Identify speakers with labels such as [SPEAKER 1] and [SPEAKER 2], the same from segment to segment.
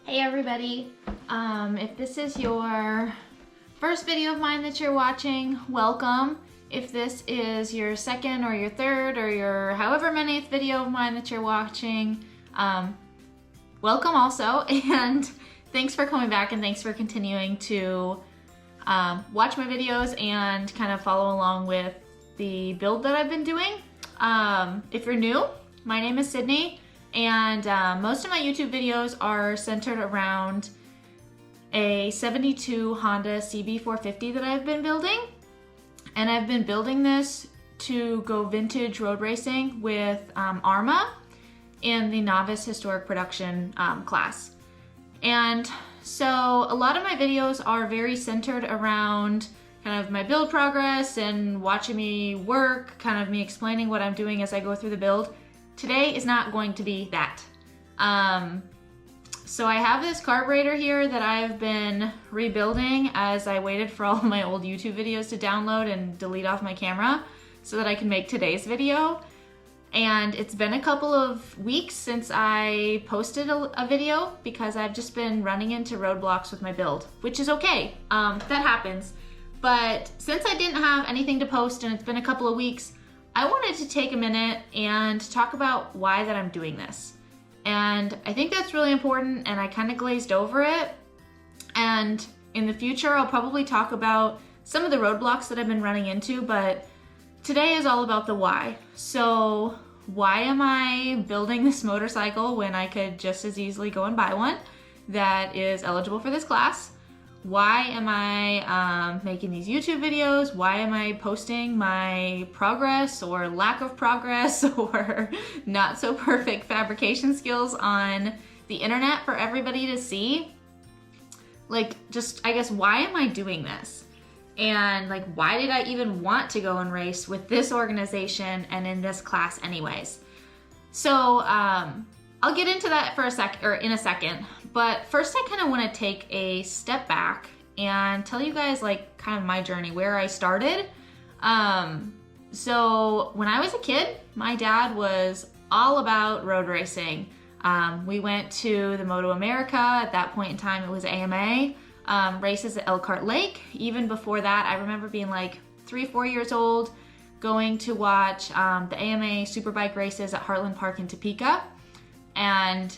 [SPEAKER 1] Hey everybody, if this is your first video of mine that you're watching, welcome. If this is your second or your third or your however manyth video of mine that you're watching, welcome also, and thanks for coming back and thanks for continuing to watch my videos and kind of follow along with the build that I've been doing. If you're new, my name is Sydney. And most of my YouTube videos are centered around a 72 Honda CB450 that I've been building. And I've been building this to go vintage road racing with ARMA in the novice historic production class. And so a lot of my videos are very centered around kind of my build progress and watching me work, kind of me explaining what I'm doing as I go through the build. Today is not going to be that. So I have this carburetor here that I've been rebuilding as I waited for all of my old YouTube videos to download and delete off my camera so that I can make today's video. And it's been a couple of weeks since I posted a video because I've just been running into roadblocks with my build, which is okay. That happens. But since I didn't have anything to post and it's been a couple of weeks, I wanted to take a minute and talk about why that I'm doing this. And I think that's really important, and I kind of glazed over it. And in the future, I'll probably talk about some of the roadblocks that I've been running into, but today is all about the why. So why am I building this motorcycle when I could just as easily go and buy one that is eligible for this class? Why am I making these YouTube videos? Why am I posting my progress or lack of progress or not so perfect fabrication skills on the internet for everybody to see? Like, just, I guess, why am I doing this? And like, why did I even want to go and race with this organization and in this class anyways? So, I'll get into that in a second, but first I kind of want to take a step back and tell you guys like kind of my journey, where I started. So when I was a kid, my dad was all about road racing. We went to the Moto America. At that point in time, it was AMA, races at Elkhart Lake. Even before that, I remember being like 3-4 years old, going to watch the AMA Superbike races at Heartland Park in Topeka. And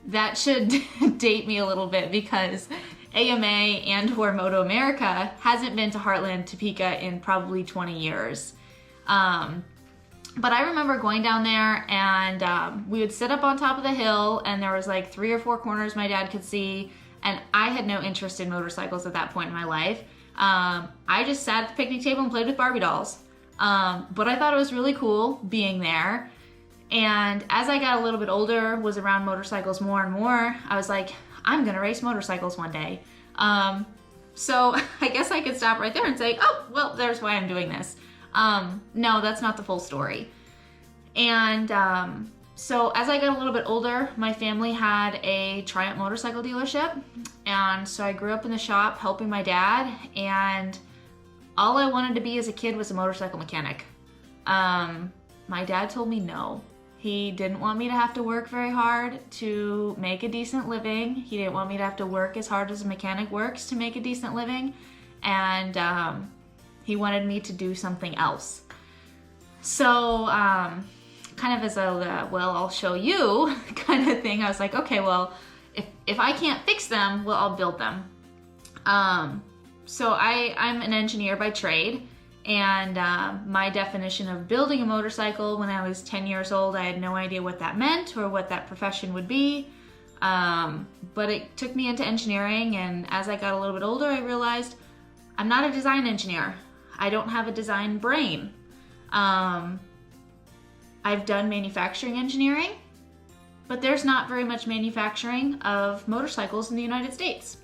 [SPEAKER 1] that should date me a little bit because AMA and or Moto America hasn't been to Heartland, Topeka in probably 20 years. But I remember going down there and we would sit up on top of the hill and there was like 3 or 4 corners my dad could see, and I had no interest in motorcycles at that point in my life. I just sat at the picnic table and played with Barbie dolls. But I thought it was really cool being there. And as I got a little bit older, was around motorcycles more and more, I was like, I'm gonna race motorcycles one day. So I guess I could stop right there and say, oh, well, there's why I'm doing this. No, that's not the full story. And so as I got a little bit older, my family had a Triumph motorcycle dealership. And so I grew up in the shop helping my dad, and all I wanted to be as a kid was a motorcycle mechanic. My dad told me no. He didn't want me to have to work very hard to make a decent living. He didn't want me to have to work as hard as a mechanic works to make a decent living. And he wanted me to do something else. So kind of as a, well, I'll show you kind of thing, I was like, okay, well, if I can't fix them, well, I'll build them. So I'm an engineer by trade. And my definition of building a motorcycle when I was 10 years old, I had no idea what that meant or what that profession would be. But it took me into engineering, and as I got a little bit older, I realized I'm not a design engineer. I don't have a design brain. I've done manufacturing engineering, but there's not very much manufacturing of motorcycles in the United States.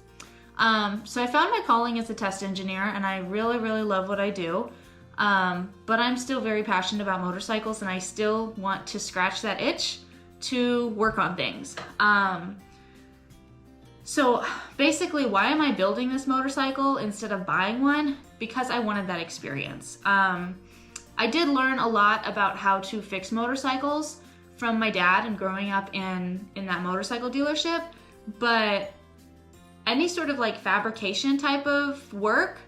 [SPEAKER 1] So I found my calling as a test engineer, and I really, really love what I do. But I'm still very passionate about motorcycles, and I still want to scratch that itch to work on things. So basically, why am I building this motorcycle instead of buying one? Because I wanted that experience. I did learn a lot about how to fix motorcycles from my dad and growing up in that motorcycle dealership, But any sort of like fabrication type of work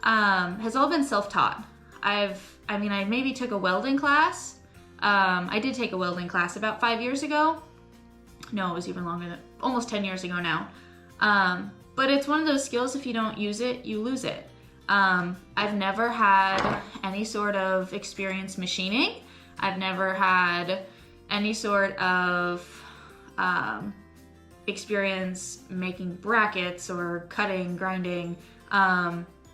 [SPEAKER 1] has all been self-taught. I maybe took a welding class. I did take a welding class about 5 years ago. No, it was even longer than, almost 10 years ago now. But it's one of those skills, if you don't use it, you lose it. I've never had any sort of experience machining. I've never had any sort of experience making brackets or cutting, grinding.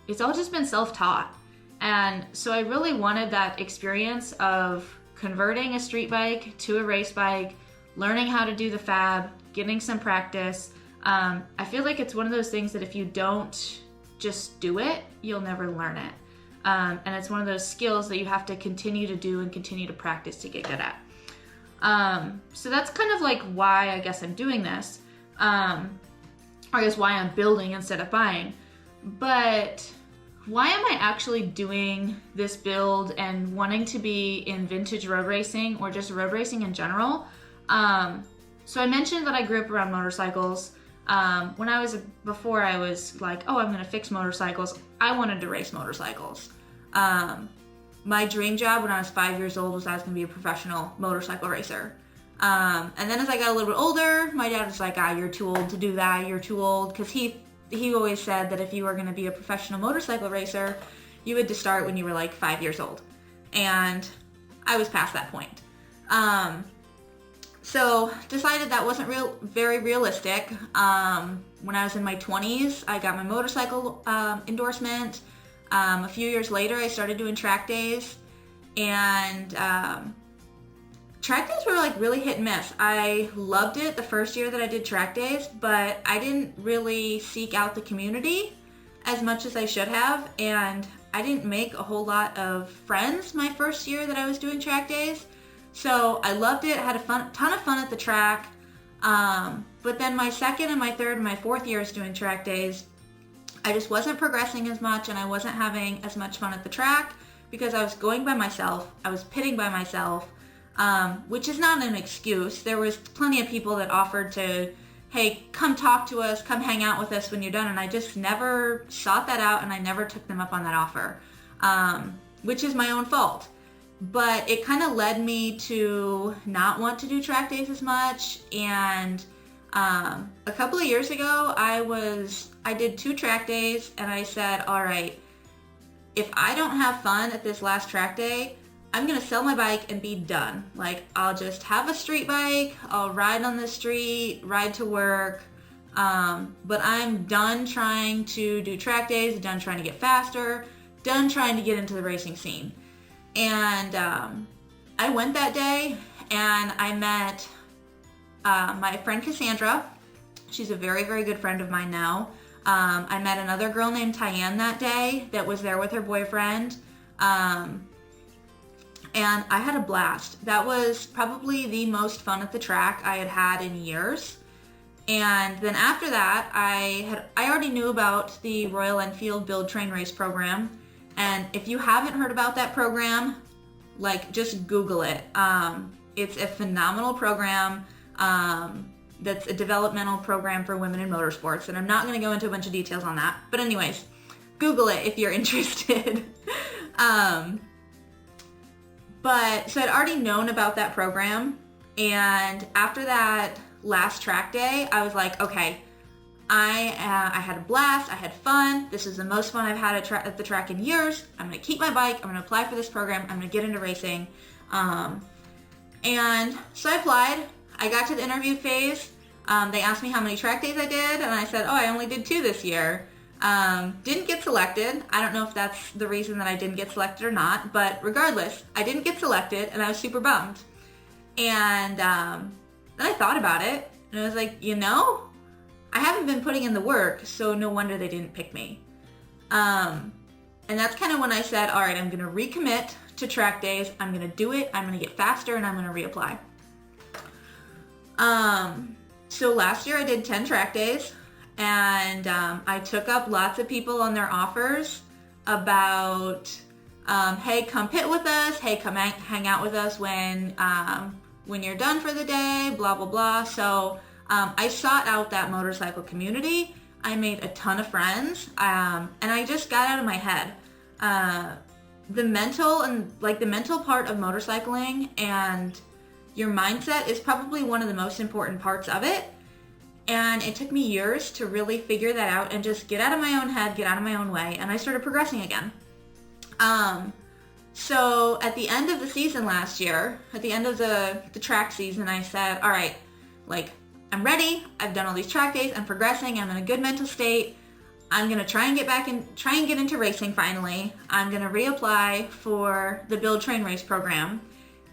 [SPEAKER 1] It's all just been self-taught. And so I really wanted that experience of converting a street bike to a race bike, learning how to do the fab, getting some practice. I feel like it's one of those things that if you don't just do it, you'll never learn it. And it's one of those skills that you have to continue to do and continue to practice to get good at. So that's kind of like why I guess I'm doing this. Or I guess why I'm building instead of buying. But why am I actually doing this build and wanting to be in vintage road racing or just road racing in general? So I mentioned that I grew up around motorcycles. Before I was like, oh, I'm gonna fix motorcycles, I wanted to race motorcycles. My dream job when I was 5 years old was I was gonna be a professional motorcycle racer. And then as I got a little bit older, my dad was like, you're too old to do that, you're too old. Cause he always said that if you were gonna be a professional motorcycle racer, you had to start when you were like 5 years old. And I was past that point. So decided that wasn't very realistic. When I was in my 20s, I got my motorcycle endorsement. A few years later, I started doing track days, and track days were like really hit and miss. I loved it the first year that I did track days, but I didn't really seek out the community as much as I should have, and I didn't make a whole lot of friends my first year that I was doing track days. So I loved it, had a ton of fun at the track, but then my second and my third and my fourth years doing track days, I just wasn't progressing as much and I wasn't having as much fun at the track because I was going by myself, I was pitting by myself, which is not an excuse. There was plenty of people that offered to, hey, come talk to us, come hang out with us when you're done, and I just never sought that out and I never took them up on that offer, which is my own fault. But it kind of led me to not want to do track days as much. And a couple of years ago, I did 2 track days and I said, all right, if I don't have fun at this last track day, I'm going to sell my bike and be done. Like, I'll just have a street bike, I'll ride on the street, ride to work. But I'm done trying to do track days, done trying to get faster, done trying to get into the racing scene. And I went that day and I met my friend Cassandra. She's a very, very good friend of mine now. I met another girl named Tyann that day that was there with her boyfriend. And I had a blast. That was probably the most fun at the track I had had in years. And then after that, I already knew about the Royal Enfield Build Train Race program. And if you haven't heard about that program, like, just Google it. It's a phenomenal program. That's a developmental program for women in motorsports. And I'm not going to go into a bunch of details on that. But anyways, Google it if you're interested. But so I'd already known about that program. And after that last track day, I was like, okay, I had a blast, I had fun, this is the most fun I've had at the track in years, I'm going to keep my bike, I'm going to apply for this program, I'm going to get into racing. And so I applied, I got to the interview phase, they asked me how many track days I did, and I said, oh, I only did 2 this year. Didn't get selected, I don't know if that's the reason that I didn't get selected or not, but regardless, I didn't get selected, and I was super bummed. And then I thought about it, and I was like, I haven't been putting in the work, so no wonder they didn't pick me. And that's kind of when I said, all right, I'm going to recommit to track days. I'm going to do it. I'm going to get faster, and I'm going to reapply. So last year I did 10 track days, and I took up lots of people on their offers about, hey, come pit with us. Hey, come hang out with us when you're done for the day, blah, blah, blah. So
[SPEAKER 2] I sought out that motorcycle community. I made a ton of friends, and I just got out of my head. The mental part of motorcycling and your mindset is probably one of the most important parts of it. And it took me years to really figure that out and just get out of my own head, get out of my own way, and I started progressing again. So at the end of the season last year, at the end of the track season, I said, all right, like, I'm ready. I've done all these track days. I'm progressing. I'm in a good mental state. I'm going to try and get into racing finally. I'm going to reapply for the Build, Train, Race program.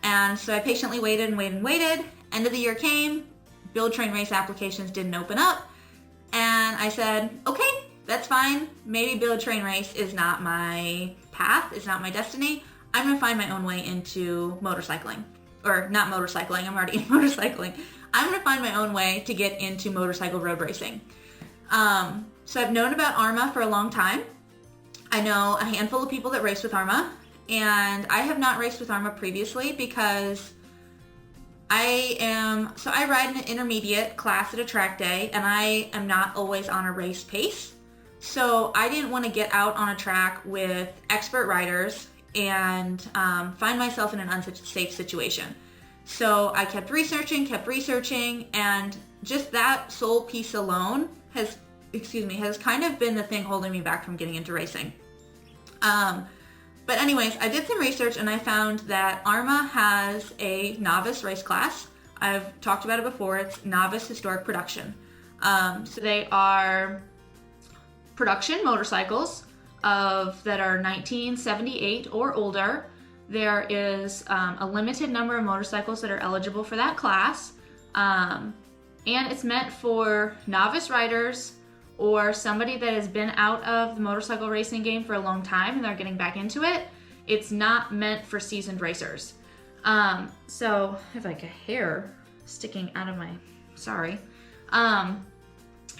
[SPEAKER 2] And so I patiently waited and waited and waited. End of the year came. Build, Train, Race applications didn't open up. And I said, okay, that's fine. Maybe Build, Train, Race is not my path. It's not my destiny. I'm going to find my own way into motorcycling. Or not motorcycling. I'm already in motorcycling. I'm going to find my own way to get into motorcycle road racing. So I've known about ARMA for a long time. I know a handful of people that race with ARMA, and I have not raced with ARMA previously because I ride in an intermediate class at a track day, and I am not always on a race pace. So I didn't want to get out on a track with expert riders and find myself in an unsafe situation. So I kept researching, and just that sole piece alone has kind of been the thing holding me back from getting into racing. But anyways, I did some research and I found that ARMA has a novice race class. I've talked about it before. It's novice historic production.
[SPEAKER 1] So they are production motorcycles that are 1978 or older. There is a limited number of motorcycles that are eligible for that class, and it's meant for novice riders or somebody that has been out of the motorcycle racing game for a long time and they're getting back into it. It's not meant for seasoned racers. So I have like a hair sticking out of my, sorry.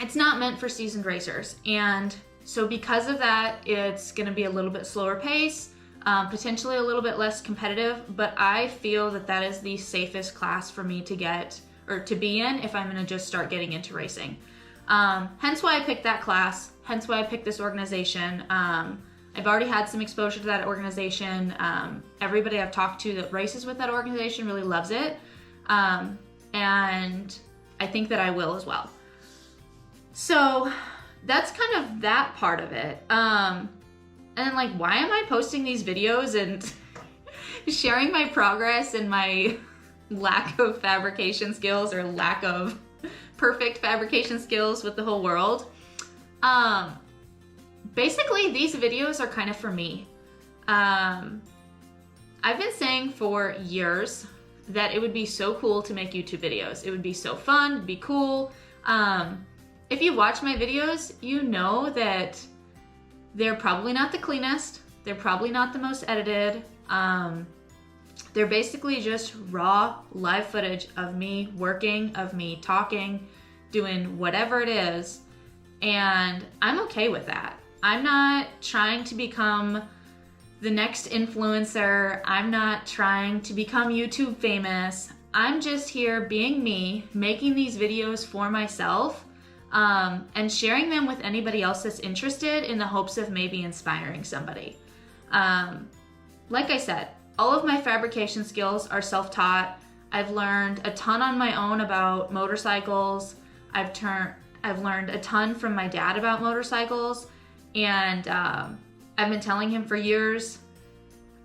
[SPEAKER 1] It's not meant for seasoned racers, and so because of that, it's going to be a little bit slower pace. Potentially a little bit less competitive, but I feel that that is the safest class for me to get or to be in if I'm gonna just start getting into racing. Hence why I picked that class, hence why I picked this organization. I've already had some exposure to that organization. Everybody I've talked to that races with that organization really loves it. And I think that I will as well. So that's kind of that part of it. And like, why am I posting these videos and sharing my progress and my lack of fabrication skills or lack of perfect fabrication skills with the whole world? Basically, these videos are kind of for me. I've been saying for years that it would be so cool to make YouTube videos. It would be so fun, it'd be cool. If you watch my videos, you know that they're probably not the cleanest. They're probably not the most edited. They're basically just raw live footage of me working, of me talking, doing whatever it is. And I'm okay with that. I'm not trying to become the next influencer. I'm not trying to become YouTube famous. I'm just here being me, making these videos for myself. And sharing them with anybody else that's interested in the hopes of maybe inspiring somebody. Like I said, all of my fabrication skills are self-taught. I've learned a ton on my own about motorcycles. I've learned a ton from my dad about motorcycles, and I've been telling him for years,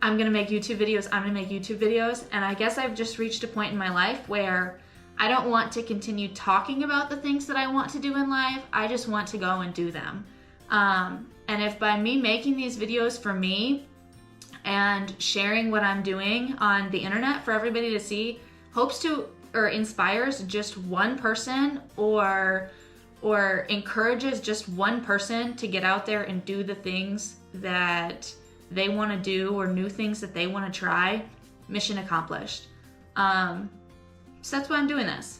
[SPEAKER 1] I'm gonna make YouTube videos, and I guess I've just reached a point in my life where I don't want to continue talking about the things that I want to do in life. I just want to go and do them. And if by me making these videos for me and sharing what I'm doing on the internet for everybody to see hopes to or inspires just one person or encourages just one person to get out there and do the things that they want to do or new things that they want to try, mission accomplished. So that's why I'm doing this.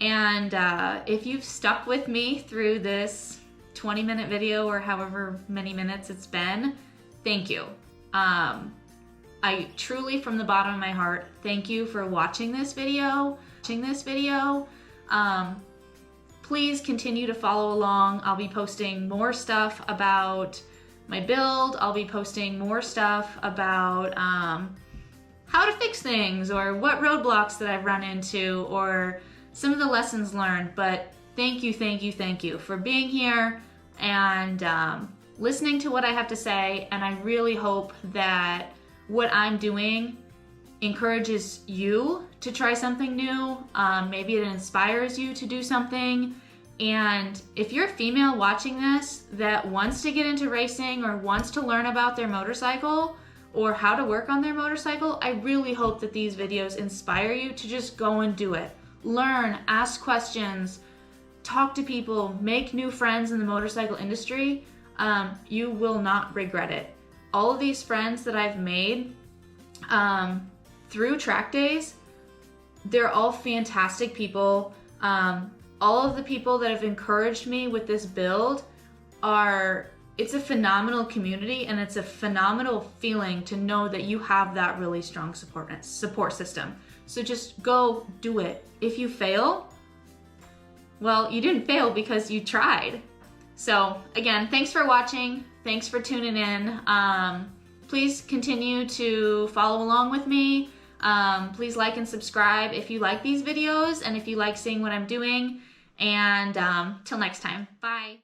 [SPEAKER 1] And if you've stuck with me through this 20-minute video or however many minutes it's been, thank you. I truly, from the bottom of my heart, thank you for watching this video. please continue to follow along. I'll be posting more stuff about my build. I'll be posting more stuff about how to fix things, or what roadblocks that I've run into, or some of the lessons learned. But thank you for being here and listening to what I have to say. And I really hope that what I'm doing encourages you to try something new. Maybe it inspires you to do something. And if you're a female watching this that wants to get into racing or wants to learn about their motorcycle or how to work on their motorcycle, I really hope that these videos inspire you to just go and do it. Learn, ask questions, talk to people, make new friends in the motorcycle industry. You will not regret it. All of these friends that I've made through track days, they're all fantastic people. All of the people that have encouraged me with this build it's a phenomenal community, and it's a phenomenal feeling to know that you have that really strong support system. So just go do it. If you fail, well, you didn't fail because you tried. So again, thanks for watching. Thanks for tuning in. Please continue to follow along with me. Please like and subscribe if you like these videos and if you like seeing what I'm doing. And till next time, bye.